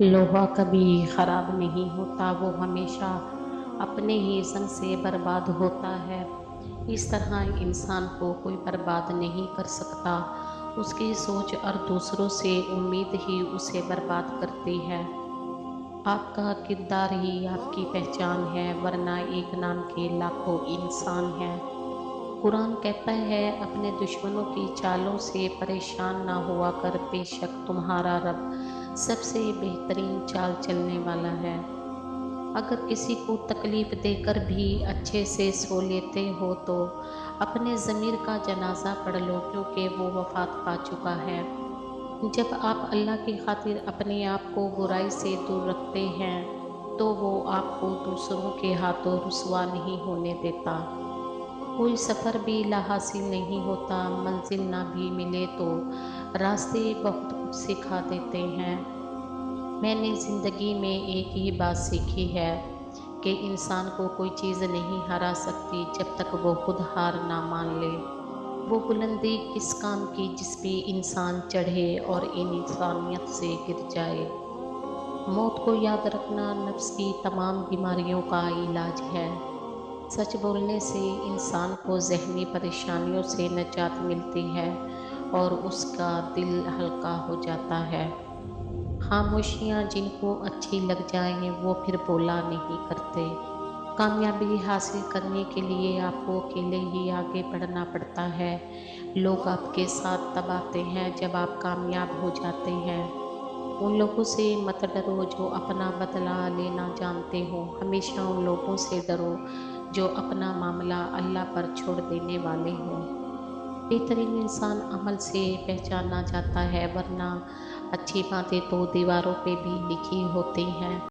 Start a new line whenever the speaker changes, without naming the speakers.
लोहा कभी खराब नहीं होता, वो हमेशा अपने ही संग से बर्बाद होता है। इस तरह इंसान को कोई बर्बाद नहीं कर सकता। उसकी सोच और दूसरों से उम्मीद ही उसे बर्बाद करती है। आपका किरदार ही आपकी पहचान है, वरना एक नाम के लाखों इंसान हैं। कुरान कहता है, अपने दुश्मनों की चालों से परेशान ना हुआ कर, बेशक तुम्हारा रब सबसे बेहतरीन चाल चलने वाला है। अगर किसी को तकलीफ देकर भी अच्छे से सो लेते हो तो अपने ज़मीर का जनाजा पढ़ लो, क्योंकि वो वफात पा चुका है। जब आप अल्लाह की खातिर अपने आप को बुराई से दूर रखते हैं तो वो आपको दूसरों के हाथों रुसवा नहीं होने देता। कोई सफ़र भी लाहासिल नहीं होता, मंजिल ना भी मिले तो रास्ते बहुत कुछ सिखा देते हैं। मैंने ज़िंदगी में एक ही बात सीखी है कि इंसान को कोई चीज़ नहीं हरा सकती जब तक वो खुद हार ना मान ले। वो बुलंदी किस काम की जिस पे इंसान चढ़े और इन इंसानियत से गिर जाए। मौत को याद रखना नफ्स की तमाम बीमारियों का इलाज है। सच बोलने से इंसान को ज़हनी परेशानियों से निजात मिलती है और उसका दिल हल्का हो जाता है। खामोशियाँ जिनको अच्छी लग जाएं वो फिर बोला नहीं करते। कामयाबी हासिल करने के लिए आपको अकेले ही आगे बढ़ना पड़ता है। लोग आपके साथ तब आते हैं जब आप कामयाब हो जाते हैं। उन लोगों से मत डरो जो अपना बदला लेना जानते हो, हमेशा उन लोगों से डरो जो अपना मामला अल्लाह पर छोड़ देने वाले हों। बेहतरीन इंसान अमल से पहचाना जाता है, वरना अच्छी बातें तो दीवारों पे भी लिखी होती हैं।